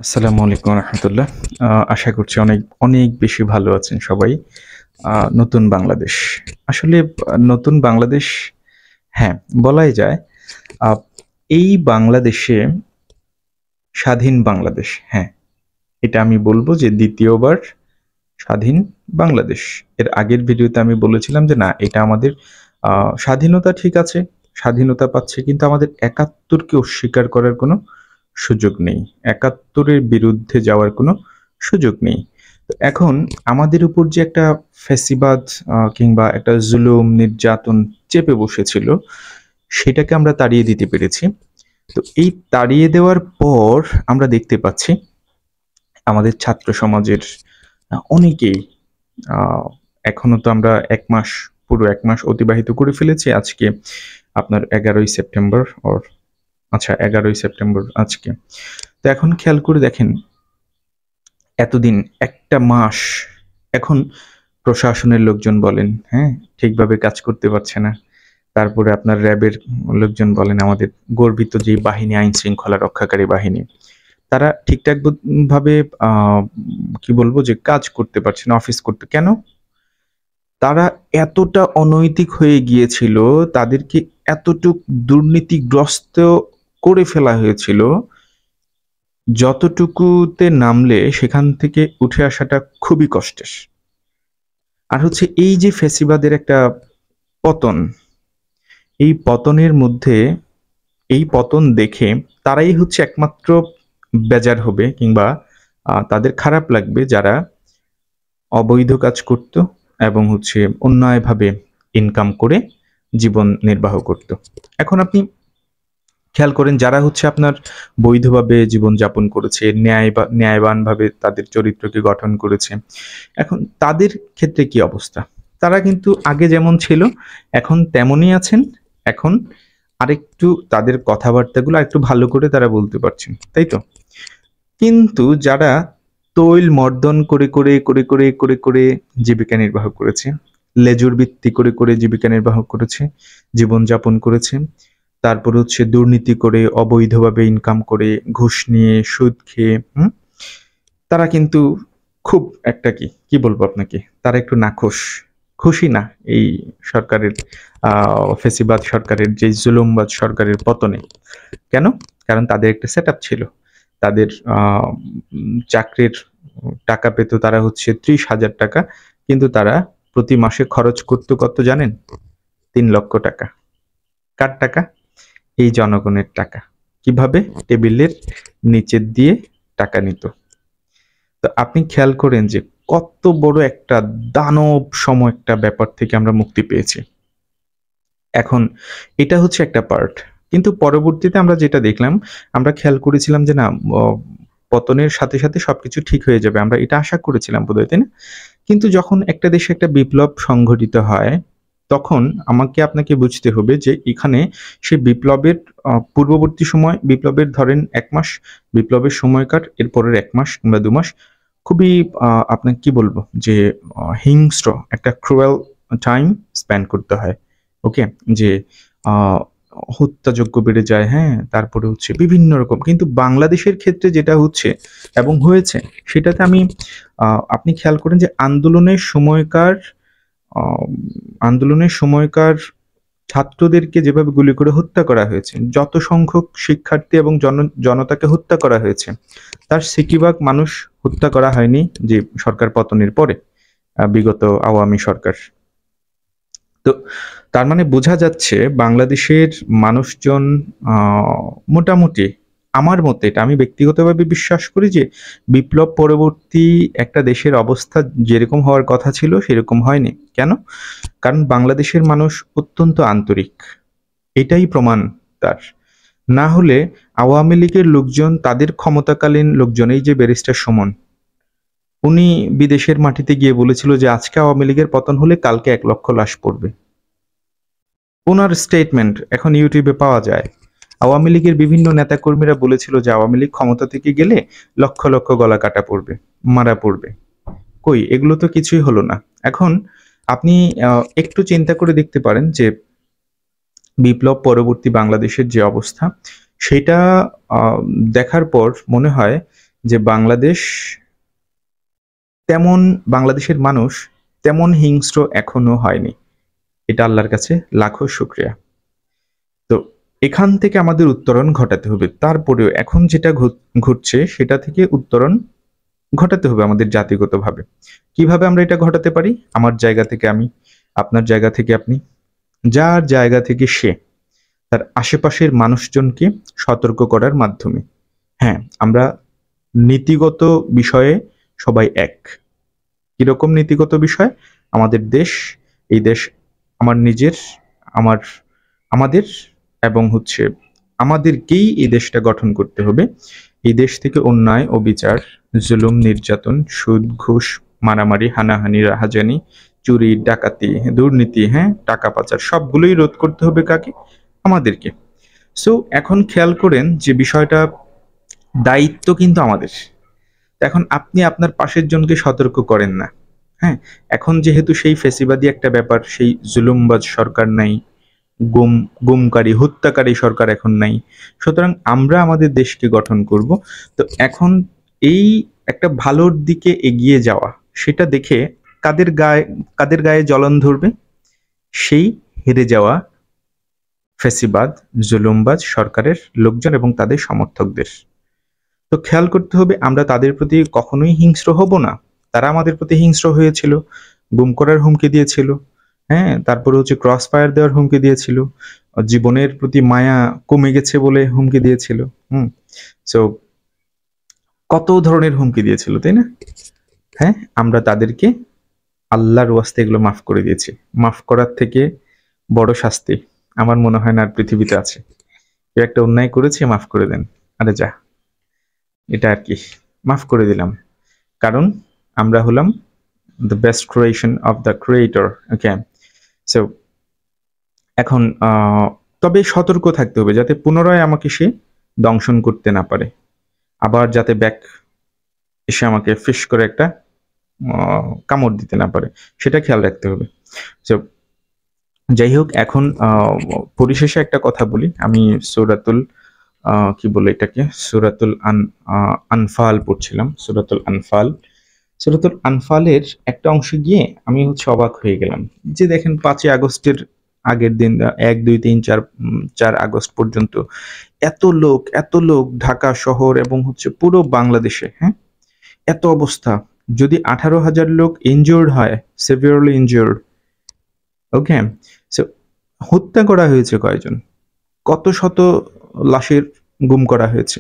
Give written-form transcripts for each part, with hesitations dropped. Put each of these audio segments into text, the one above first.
আসসালামু আলাইকুম রহমতুল্লাহ। আশা করছি অনেক অনেক বেশি ভালো আছেন সবাই। নতুন বাংলাদেশ আসলে নতুন বাংলাদেশ, হ্যাঁ, বলাই যায়। আহ, এই বাংলাদেশে স্বাধীন বাংলাদেশ, হ্যাঁ, এটা আমি বলবো যে দ্বিতীয়বার স্বাধীন বাংলাদেশ। এর আগের ভিডিওতে আমি বলেছিলাম যে না, এটা আমাদের স্বাধীনতা ঠিক আছে, স্বাধীনতা পাচ্ছে, কিন্তু আমাদের একাত্তরকে অস্বীকার করার কোনো সুযোগ নেই, একাত্তরের বিরুদ্ধে যাওয়ার কোনো সুযোগ নেই। তো এখন আমাদের উপর যে একটা ফ্যাসিবাদ কিংবা একটা জুলুম নির্যাতন চেপে বসেছিল, সেটাকে আমরা তাড়িয়ে দিতে পেরেছি। তো এই তাড়িয়ে দেওয়ার পর আমরা দেখতে পাচ্ছি আমাদের ছাত্র সমাজের অনেকেই, আহ, এখনো তো আমরা পুরো 1 মাস অতিবাহিত করে ফেলেছি। আজকে আপনার 11ই সেপ্টেম্বর, আচ্ছা 11ই সেপ্টেম্বর আজকে। তো এখন খেয়াল করে দেখেন, এতদিন একটা মাস, এখন প্রশাসনের লোকজন বলেন, হ্যাঁ, ঠিকভাবে কাজ করতে পারছে না। তারপরে আপনার র্যাবের লোকজন বলেন, আমাদের গর্বিত যে বাহিনী, আইন শৃঙ্খলা রক্ষাকারী বাহিনী, তারা ঠিকঠাক ভাবে কি বলবো যে কাজ করতে পারছে না, অফিস করতে। কেন? তারা এতটা অনৈতিক হয়ে গিয়েছিল, তাদেরকে এতটুক দুর্নীতিগ্রস্ত করে ফেলা হয়েছিল, যতটুকুতে নামলে সেখান থেকে উঠে আসাটা খুবই কষ্টের। আর হচ্ছে এই যে ফ্যাসিবাদের একটা পতন, এই পতনের মধ্যে, এই পতন দেখে তারাই হচ্ছে একমাত্র বেজার হবে, কিংবা তাদের খারাপ লাগবে যারা অবৈধ কাজ করত এবং হচ্ছে অন্যায়ভাবে ইনকাম করে জীবন নির্বাহ করত। এখন আপনি খেয়াল করেন, যারা হচ্ছে আপনার বৈধভাবে জীবন যাপন করেছে, ন্যায়বানভাবে তাদের চরিত্রকে গঠন করেছে, এখন তাদের ক্ষেত্রে কি অবস্থা? তারা কিন্তু আগে যেমন ছিল এখন তেমনই আছেন। এখন আরেকটু তাদের কথাবার্তাগুলো একটু ভালো করে তারা বলতে পারছেন, তাই তো? কিন্তু যারা তৈল মর্দন করে করে করে করে করে করে জীবিকা নির্বাহ করেছে, লেজুর ভিত্তি করে করে জীবিকা নির্বাহ করেছে, জীবনযাপন করেছে, তারপর হচ্ছে দুর্নীতি করে অবৈধভাবে ইনকাম করে ঘুষ নিয়ে সুদ খেয়ে, তারা কিন্তু খুব একটা কি কি বলবো আপনাকে, তারা একটু নাখোশ, খুশি না এই সরকারের, ফেসিবাদ সরকারের, যে জুলুমবাজ সরকারের পতনে। কেন? কারণ তাদের একটা সেট আপ ছিল। তাদের চাকরির টাকা পেত তারা হচ্ছে 30,000 টাকা, কিন্তু তারা প্রতি মাসে খরচ করতো কত জানেন? 3 লক্ষ টাকা। কার টাকা? এই জনগণের টাকা। কিভাবে? টেবিলের নিচের দিয়ে টাকা নিত। তো আপনি খেয়াল করেন যে কত বড় একটা দানব সম একটা ব্যাপার থেকে আমরা মুক্তি পেয়েছি। এখন এটা হচ্ছে একটা পার্ট, কিন্তু পরবর্তীতে আমরা যেটা দেখলাম, আমরা খেয়াল করেছিলাম যে না, পতনের সাথে সাথে সবকিছু ঠিক হয়ে যাবে, আমরা এটা আশা করেছিলাম বোধহয়, তাই না? কিন্তু যখন একটা দেশে একটা বিপ্লব সংঘটিত হয়, তখন আমাকে আপনাকে বুঝতে হবে যে এখানে সে বিপ্লবের পূর্ববর্তী সময়, বিপ্লবের ধরেন 1 মাস, বিপ্লবের সময়কার এরপরের 1 মাস কিংবা 2 মাস খুবই, আপনাকে কি বলবো যে হিংস্র একটা ক্রুয়েল টাইম স্পেন্ড করতে হয়। ওকে, যে আহ, হত্যাযজ্ঞ বেড়ে যায়, হ্যাঁ, তারপরে হচ্ছে বিভিন্ন রকম। কিন্তু বাংলাদেশের ক্ষেত্রে যেটা হচ্ছে এবং হয়েছে, সেটাতে আমি, আপনি খেয়াল করেন যে আহ, আন্দোলনের সময়কার ছাত্রদেরকে যেভাবে গুলি করে হত্যা করা হয়েছে, যত সংখ্যক শিক্ষার্থী এবং জনতাকে হত্যা করা হয়েছে, তার 60% মানুষ হত্যা করা হয়নি যে সরকার পতনের পরে, বিগত আওয়ামী সরকার। তো তার মানে বোঝা যাচ্ছে বাংলাদেশের মানুষজন মোটামুটি, আমার মতে, এটা আমি ব্যক্তিগতভাবে বিশ্বাস করি যে বিপ্লব পরবর্তী একটা দেশের অবস্থা যেরকম হওয়ার কথা ছিল সেরকম হয়নি। কেন? কারণ বাংলাদেশের মানুষ অত্যন্ত আন্তরিক, এটাই প্রমাণ তার। না হলে আওয়ামী লীগের লোকজন, তাদের ক্ষমতাকালীন লোকজন, এই যে ব্যারিস্টার সুমন, উনি বিদেশের মাটিতে গিয়ে বলেছিল যে আজকে আওয়ামী লীগের পতন হলে কালকে 1 লক্ষ লাশ পড়বে। ওনার স্টেটমেন্ট এখন ইউটিউবে পাওয়া যায়। আওয়ামী লীগের বিভিন্ন নেতাকর্মীরা বলেছিল যে আওয়ামী লীগ ক্ষমতা থেকে গেলে লক্ষ লক্ষ গলা কাটা পড়বে, মারা পড়বে। কই, এগুলো তো কিছুই হলো না। এখন আপনি একটু চিন্তা করে দেখতে পারেন যে বিপ্লব পরবর্তী বাংলাদেশের যে অবস্থা, সেটা আহ, দেখার পর মনে হয় যে বাংলাদেশের মানুষ তেমন হিংস্র এখনো হয়নি। এটা আল্লাহর কাছে লাখো শুকরিয়া। তো এখান থেকে আমাদের উত্তরণ ঘটাতে হবে। তারপরেও এখন যেটা ঘটছে সেটা থেকে উত্তরণ ঘটাতে হবে আমাদের জাতিগতভাবে। কিভাবে আমরা এটা ঘটাতে পারি? আমার জায়গা থেকে আমি, আপনার জায়গা থেকে আপনি, যার জায়গা থেকে সে তার আশেপাশের মানুষজনকে সতর্ক করার মাধ্যমে। হ্যাঁ, আমরা নীতিগত বিষয়ে সবাই এক। কিরকম নীতিগত বিষয়? আমাদের দেশ, এই দেশ আমার নিজের, আমার আমাদের এবং আমাদেরকেই এই দেশটা গঠন করতে হবে। এই দেশ থেকে অন্যায়, অবিচার, জুলুম, নির্যাতন, সুদ, ঘুষ, মারামারি, হানাহানি, রাহাজানি, চুরি, ডাকাতি, দুর্নীতি, টাকা পাচার সবগুলোই রোধ করতে হবে কাকে? আমাদেরকে। সো এখন খেয়াল করেন যে বিষয়টা, দায়িত্ব কিন্তু আমাদের। এখন আপনি আপনার পাশের জনকে সতর্ক করেন না। হ্যাঁ, এখন যেহেতু সেই ফেসিবাদী একটা ব্যাপার, সেই জুলুমবাজ সরকার নাই, গুমকারী হত্যাকারী সরকার এখন নাই, সুতরাং আমরা আমাদের দেশকে গঠন করব। তো এখন এই একটা ভালোর দিকে এগিয়ে যাওয়া, সেটা দেখে কাদের গায়ে জ্বলন ধরবে? সেই হেরে যাওয়া ফেসিবাদ, জুলুমবাজ সরকারের লোকজন এবং তাদের সমর্থকদের। তো খেয়াল করতে হবে আমরা তাদের প্রতি কখনোই হিংস্র হব না। তারা আমাদের প্রতি হিংস্র হয়েছিল, গুম করার হুমকি দিয়েছিল, তারপরে ক্রস ফায়ার দেওয়ার হুমকি দিয়েছিল, জীবনের প্রতি মায়া কমে গেছে বলে হুমকি দিয়েছিল। সো কত ধরনের হুমকি দিয়েছিল, তাই না? আমরা তাদেরকে আল্লাহর ওয়াস্তে এগুলো মাফ করে দিয়েছি। মাফ করার থেকে বড় শাস্তি আমার মনে হয় না আর পৃথিবীতে আছে। কেউ একটা অন্যায় করেছে, মাফ করে দেন, আরে যা, এটা আর কি, মাফ করে দিলাম, কারণ আমরা হলাম the best creation of the creator. Okay, so এখন তবে সতর্ক থাকতে হবে যাতে পুনরায় আমাকে সে দংশন করতে না পারে, আবার যাতে ব্যাক এসে আমাকে ফিশ করে একটা কামড় দিতে না পারে, সেটা খেয়াল রাখতে হবে। সো যাই হোক, এখন পরিশেষে একটা কথা বলি। আমি সূরাতুল কি বলে এটাকে, সূরাতুল আনফাল পড়ছিলাম। সূরাতুল আনফালের একটা অংশে গিয়ে আমি অবাক হয়ে গেলাম যে দেখেন 5ই আগস্টের আগের দিন 1, 2, 3, 4 আগস্ট পর্যন্ত এত লোক ঢাকা শহর এবং পুরো বাংলাদেশে, এত অবস্থা। যদি 18,000 লোক ইনজিওর্ড হয়, সিভিয়ারলি ইনজিওর্ড, ওকে, সো হত্যা করা হয়েছে কয়জন? কত শত লাশের গুম করা হয়েছে,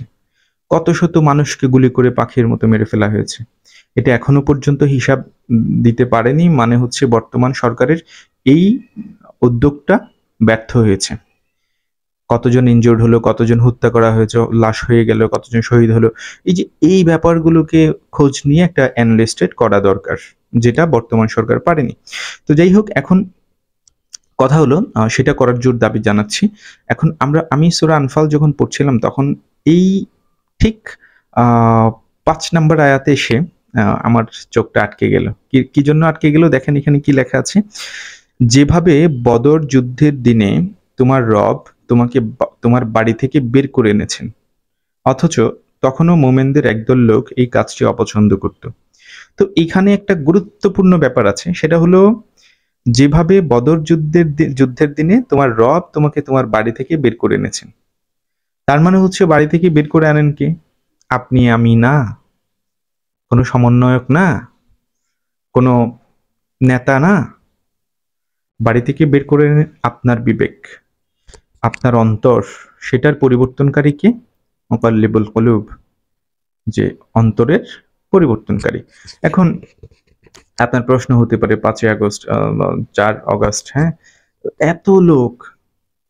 কত শত মানুষকে গুলি করে পাখির মতো মেরে ফেলা হয়েছে। এটা এখনো পর্যন্ত হিসাব দিতে পারেনি, মানে বর্তমান সরকারের এই উদ্যোগটা ব্যর্থ হয়েছে। কতজন ইনজুর্ড হলো, কতজন হত্যা করা হয়েছে, লাশ হয়ে গেল, কতজন শহীদ হলো, এই ব্যাপারগুলোকে খোঁজ নিয়ে একটা অ্যানালিস্টেড করা দরকার, যেটা বর্তমান সরকার পারেনি। তো যাই হোক, এখন কথা হলো সেটা করার জোর দাবি জানাচ্ছি। এখন আমি সূরা আনফাল যখন পড়ছিলাম তখন এই ঠিক 5 নম্বর আয়াতে এসে আমার চোখটা আটকে গেল। কি জন্য আটকে গেল? দেখেন এখানে কি লেখা আছে, যেভাবে বদর যুদ্ধের দিনে তোমার রব তোমাকে তোমার বাড়ি থেকে বের করে এনেছেন, অথচ তখনও মোমেনদের একদল লোক এই কাজটি অপছন্দ করত। তো এখানে একটা গুরুত্বপূর্ণ ব্যাপার আছে, সেটা হলো যেভাবে বদর যুদ্ধের দিনে তোমার রব তোমাকে তোমার বাড়ি থেকে বের করে এনেছেন। তার মানে বাড়ি থেকে বের করে আনেন কে? আপনি, আমি না, কোনো সমন্বয়ক না, কোনো নেতা না। বাড়ি থেকে বের করে এনে আপনার বিবেক, আপনার অন্তর, সেটার পরিবর্তনকারী কে? মুকাল্লিবুল কুলুব, যে অন্তরের পরিবর্তনকারী। এখন আপনার প্রশ্ন হতে পারে 5ই আগস্ট, 4 অগস্ট, এত লোক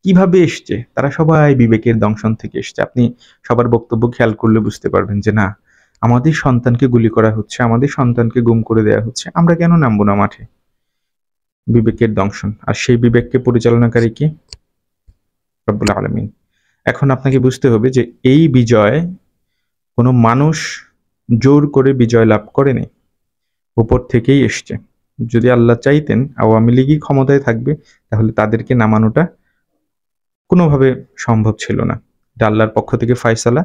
কিভাবে এসছে? তারা সবাই বিবেকের দংশন থেকে এসছে। আপনি সবার বক্তব্য খেয়াল করলে বুঝতে পারবেন যে না, আমাদের সন্তানকে গুলি করা হচ্ছে, আমাদের সন্তানকে গুম করে দেওয়া হচ্ছে, আমরা কেন নামবো না মাঠে? বিবেকের দংশন। আর সেই বিবেককে পরিচালনাকারী কি? রব্বুল আলামিন। এখন আপনাকে বুঝতে হবে যে এই বিজয় কোনো মানুষ জোর করে বিজয় লাভ করেনি, উপর থেকেই এসছে। যদি আল্লাহ চাইতেন আওয়ামী লীগই ক্ষমতায় থাকবে, তাহলে তাদেরকে নামানোটা কোনোভাবে সম্ভব ছিল না। এটা আল্লাহর পক্ষ থেকে ফায়সালা।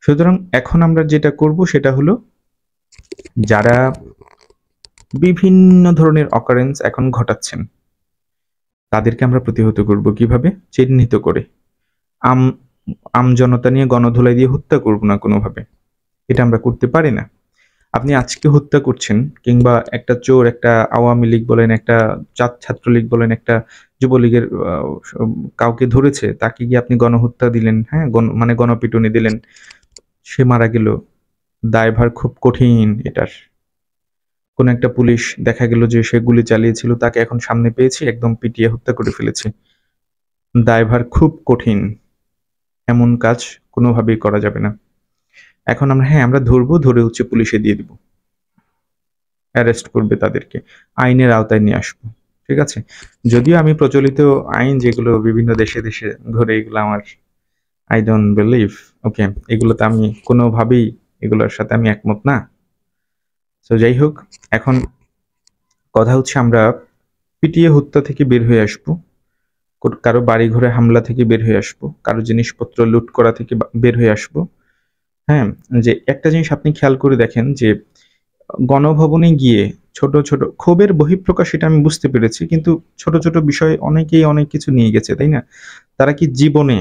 সুতরাং এখন আমরা যেটা করব সেটা হলো, যারা বিভিন্ন ধরনের অকারেন্স এখন ঘটাচ্ছেন তাদেরকে আমরা প্রতিহত করব কিভাবে? চিহ্নিত করে। আম আমজনতা নিয়ে গণধোলাই দিয়ে হত্যা করব না কোনোভাবে। এটা আমরা করতে পারি না। আপনি আজকে হত্যা করছেন, কিংবা একটা চোর, একটা আওয়ামী লীগ বলেন, একটা ছাত্রলীগ বলেন, একটা যুবলীগের কাউকে ধরেছে, তাকে গিয়ে আপনি গণহত্যা দিলেন, হ্যাঁ, মানে গণপিটুনি দিলেন, সে মারা গেল। দায়ভার খুব কঠিন এটার। কোন একটা পুলিশ দেখা গেল যে সে গুলি চালিয়েছিল, তাকে এখন সামনে পেয়েছি, একদম পিটিয়ে হত্যা করে ফেলেছি। দায়ভার খুব কঠিন। এমন কাজ কোনোভাবেই করা যাবে না। এখন আমরা ধরবো, ধরে পুলিশে দিয়ে দিব, অ্যারেস্ট করবে তাদেরকে, আইনের আওতায় নিয়ে আসবো। ঠিক আছে? যদিও আমি প্রচলিত আইন যেগুলো বিভিন্ন দেশে দেশে ঘুরে, এগুলো আমার আই ডোন্ট বিলিভ, ওকে, এগুলোতে আমি কোনোভাবেই, এগুলোর সাথে আমি একমত না। তো যাই হোক, এখন কথা হচ্ছে আমরা পিটিয়ে হত্যা থেকে বের হয়ে আসবো, কারো বাড়ি ঘরে হামলা থেকে বের হয়ে আসবো, কারো জিনিসপত্র লুট করা থেকে বের হয়ে আসবো। হ্যাঁ, যে একটা জিনিস আপনি খেয়াল করে দেখেন যে গণভবনে গিয়ে ছোট ছোট ক্ষোভের বহিঃপ্রকাশ, এটা আমি বুঝতে পেরেছি, কিন্তু ছোট ছোট বিষয়ে অনেকেই অনেক কিছু নিয়ে গেছে, তাই না? তারা কি জীবনে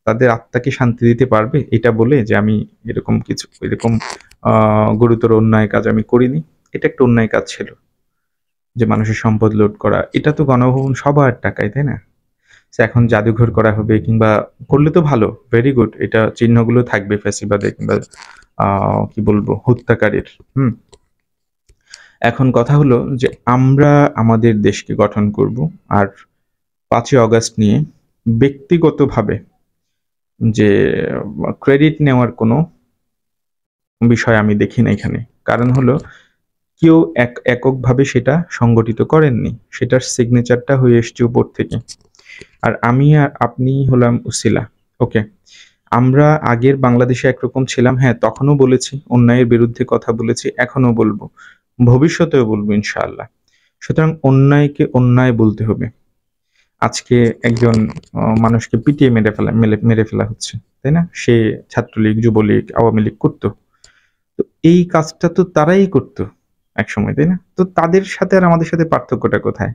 তাদের আত্মাকে শান্তি দিতে পারবে এটা বলে যে আমি এরকম গুরুতর অন্যায় কাজ আমি করিনি? এটা একটা অন্যায় কাজ ছিল, যে মানুষের সম্পদ লুট করা। এটা তো গণভবন সবার টাকায়, তাই না? এখন জাদুঘর করা হবে, কিংবা করলে তো ভালো, ভেরি গুড, এটা চিহ্নগুলো থাকবে ফ্যাসিবাদে, কিংবা কি বলবো, হত্যাকারীর। এখন কথা হলো যে আমরা আমাদের দেশকে গঠন করব, আর 5ই অগাস্ট নিয়ে ব্যক্তিগতভাবে যে ক্রেডিট নেওয়ার কোনো বিষয় আমি দেখি না এখানে। কারণ হলো, কেউ এককভাবে সেটা সংগঠিত করেননি, সেটার সিগনেচারটা হয়ে এসছে উপর থেকে, আর আমি আর আপনি হলাম উসিলা। ওকে, আমরা আগের বাংলাদেশে একরকম ছিলাম, হ্যাঁ, তখনও বলেছি, অন্যায়ের বিরুদ্ধে কথা বলেছি, এখনো বলবো, ভবিষ্যতেও বলবো ইনশাআল্লাহ। সুতরাং অন্যায়কে অন্যায় বলতে হবে। আজকে একজন মানুষকে পিটিয়ে মেরে ফেলা হচ্ছে, তাই না? সে ছাত্রলীগ, যুবলীগ, আওয়ামী লীগ করতো, তো এই কাজটা তো তারাই করতো একসময়, তাই না? তো তাদের সাথে আর আমাদের সাথে পার্থক্যটা কোথায়?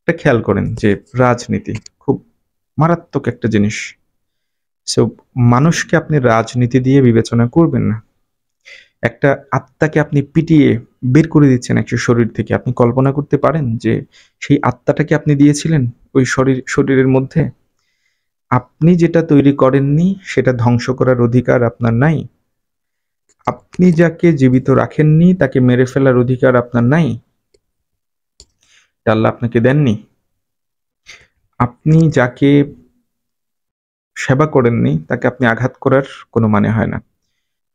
এটা খেয়াল করেন যে রাজনীতি খুব মারাত্মক একটা জিনিস। সো মানুষকে আপনি রাজনীতি দিয়ে বিবেচনা করবেন না। একটা আত্মাকে আপনি পিটিয়ে বের করে দিচ্ছেন একটা শরীর থেকে। আপনি কল্পনা করতে পারেন যে সেই আত্মাটাকে আপনি দিয়েছিলেন ওই শরীরের মধ্যে? আপনি যেটা তৈরি করেননি সেটা ধ্বংস করার অধিকার আপনার নাই। আপনি যাকে জীবিত রাখেননি তাকে মেরে ফেলার অধিকার আপনার নাই। আল্লাহ আপনাকে দেননি। আপনি যাকে সেবা করেননি তাকে আপনি আঘাত করার কোনো মানে হয় না।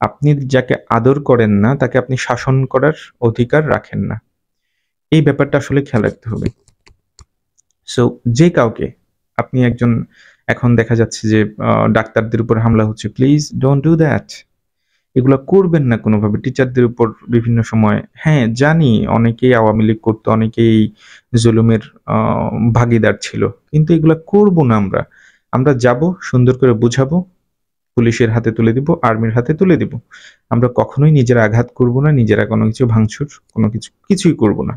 আপনি যাকে আদর করেন না তাকে আপনি শাসন করার অধিকার রাখেন না। এই ব্যাপারটা আসলে খেয়াল রাখতে হবে। সো যে কাউকে আপনি একজন, এখন দেখা যাচ্ছে যে ডাক্তারদের উপর হামলা হচ্ছে, প্লিজ ডোন্ট ডু দ্যাট। এগুলো করবেন না কোনোভাবে। টিচারদের উপর বিভিন্ন সময়, হ্যাঁ জানি অনেকেই আওয়ামী লীগ করতো, অনেকেই জুলুমের ভাগীদার ছিল, কিন্তু এগুলা করব না আমরা। আমরা যাব, সুন্দর করে বুঝাবো, পুলিশের হাতে তুলে দিব, আর্মির হাতে তুলে দিব। আমরা কখনোই নিজেরা আঘাত করব না, নিজেরা কোনো কিছু ভাঙচুর, কোনো কিছুই করব না।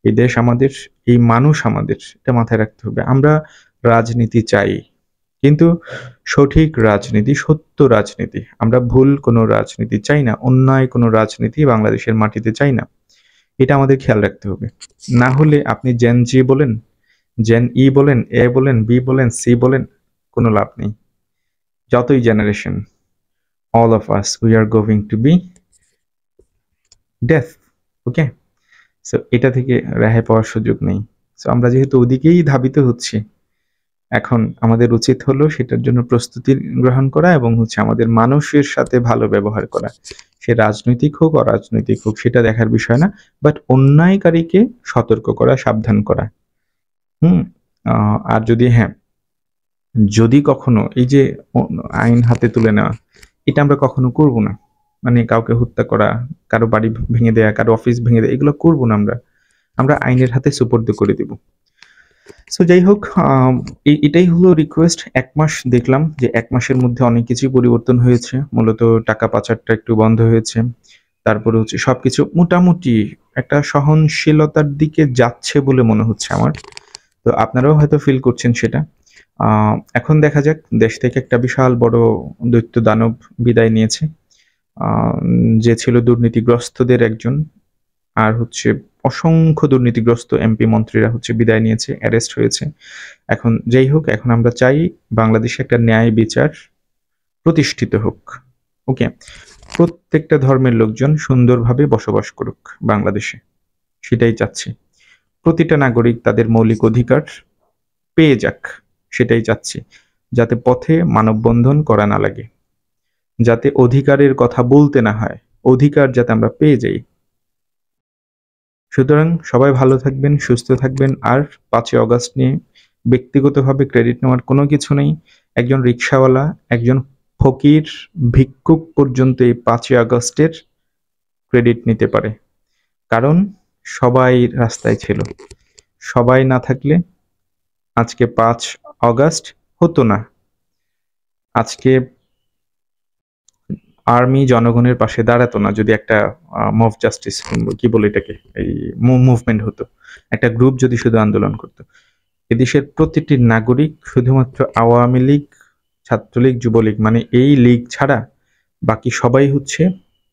এই দেশ আমাদের, এই মানুষ আমাদের, এটা মাথায় রাখতে হবে। আমরা রাজনীতি চাই, কিন্তু সঠিক রাজনীতি, সত্য রাজনীতি। আমরা ভুল কোনো রাজনীতি চাই না, অন্যায় কোনো রাজনীতি বাংলাদেশের মাটিতে চাই না। এটা আমাদের খেয়াল রাখতে হবে। না হলে আপনি জেন জি বলেন, জেন ই বলেন, এ বলেন, বি বলেন, সি বলেন, কোনো লাভ নেই। যতই generation, all of us, we are going to be death. Okay, so এটা থেকে রেহাই পাওয়ার সুযোগ নেই। সো আমরা যেহেতু ওদিকেই ধাবিত হচ্ছি, এখন আমাদের উচিত হলো সেটার জন্য প্রস্তুতি গ্রহণ করা, এবং আমাদের মানুষের সাথে ভালো ব্যবহার করা। সে রাজনৈতিক হোক অরাজনৈতিক হোক সেটা দেখার বিষয় না, বাট অন্যায়কারীকে সতর্ক করা, সাবধান করা। আর যদি কখনো এই যে আইন হাতে তুলে নেওয়া, এটা আমরা কখনো করব না। মানে কাউকে হত্যা করা, কারো বাড়ি ভেঙে দেয়া, কারো অফিস ভেঙে দেয়া, এগুলো করব না। আমরা আইনের হাতে সুপর্দ করে দিব। সো যাই হোক, এটাই হলো রিকোয়েস্ট। ১ মাস দেখলাম যে ১ মাসের মধ্যে অনেক কিছুই পরিবর্তন হয়েছে। মূলত টাকা পাচারটা একটু বন্ধ হয়েছে। তারপরে হচ্ছে সবকিছু মোটামুটি একটা সহনশীলতার দিকে যাচ্ছে বলে মনে হচ্ছে আমার। তো আপনারাও হয়তো ফিল করছেন সেটা। আ এখন দেখা যাক, দেশ থেকে একটা বিশাল বড় দৈত্য দানব বিদায় নিয়েছে। আ যে ছিল দুর্নীতিগ্রস্তদের একজন। আর হচ্ছে অসংখ্য দুর্নীতিগ্রস্ত এমপি মন্ত্রীরা হচ্ছে বিদায় নিয়েছে, অ্যারেস্ট হয়েছে। এখন যাই হোক, এখন আমরা চাই বাংলাদেশে একটা ন্যায় বিচার প্রতিষ্ঠিত হোক। ওকে? প্রত্যেকটা ধর্মের লোকজন সুন্দরভাবে বসবাস করুক বাংলাদেশে। সেটাই চাচ্ছি। প্রতিটা নাগরিক তাদের মৌলিক অধিকার পেয়ে যাক, সেটাই চাচ্ছি। যাতে পথে মানববন্ধন করা না লাগে। যাতে অধিকারের কথা বলতে না হয়। অধিকার যাতে আমরা পেয়ে যাই। সুতরাং সবাই ভালো থাকবেন, সুস্থ থাকবেন। আর ৫ই অগাস্ট নিয়ে ব্যক্তিগতভাবে ক্রেডিট নেওয়ার কোনো কিছু নেই। একজন রিকশাওয়ালা, একজন ফকির, ভিক্ষুক পর্যন্ত এই ৫ই আগস্টের ক্রেডিট নিতে পারে। কারণ সবাই রাস্তায় ছিল। সবাই না থাকলে আজকে ৫ অগাস্ট হতো না। আজকে আর্মি জনগণের পাশে দাঁড়াতো না যদি একটা মব জাস্টিস, কি বলে এটাকে, এই মুভমেন্ট হতো। একটা গ্রুপ যদি শুধু আন্দোলন করতো। এদেশের প্রতিটি নাগরিক শুধুমাত্র আওয়ামী লীগ, ছাত্রলীগ, যুবলীগ মানে এই লীগ ছাড়া বাকি সবাই হচ্ছে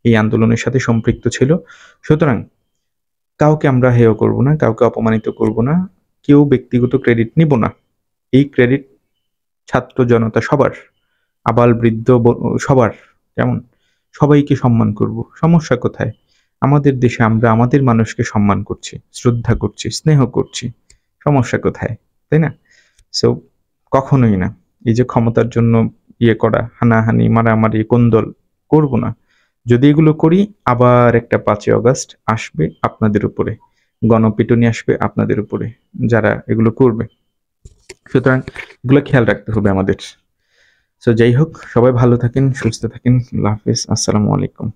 এই আন্দোলনের সাথে সম্পৃক্ত ছিল। সুতরাং কাউকে আমরা হেয় করব না, কাউকে অপমানিত করব না, কেউ ব্যক্তিগত ক্রেডিট নিব না। এই ক্রেডিট ছাত্র জনতা সবার, আবাল বৃদ্ধ সবার। কেমন? সবাইকে সম্মান করব। সমস্যা কোথায়? আমাদের দেশে আমরা আমাদের মানুষকে সম্মান করছি, শ্রদ্ধা করছি, স্নেহ করছি। সমস্যা কোথায়? তাই না? সো কখনোই না। এই যে ক্ষমতার জন্য ইয়ে করা, হানাহানি, মারামারি, কোন্দল করব না। যদি এগুলো করি, আবার একটা ৫ই অগাস্ট আসবে আপনাদের উপরে। গণপিটুনি আসবে আপনাদের উপরে, যারা এগুলো করবে। সুতরাং এগুলো খেয়াল রাখতে হবে আমাদের। সো যাই হোক, সবাই ভালো থাকেন, সুস্থ থাকেন। আল্লাহ হাফেজ। আসসালামু আলাইকুম।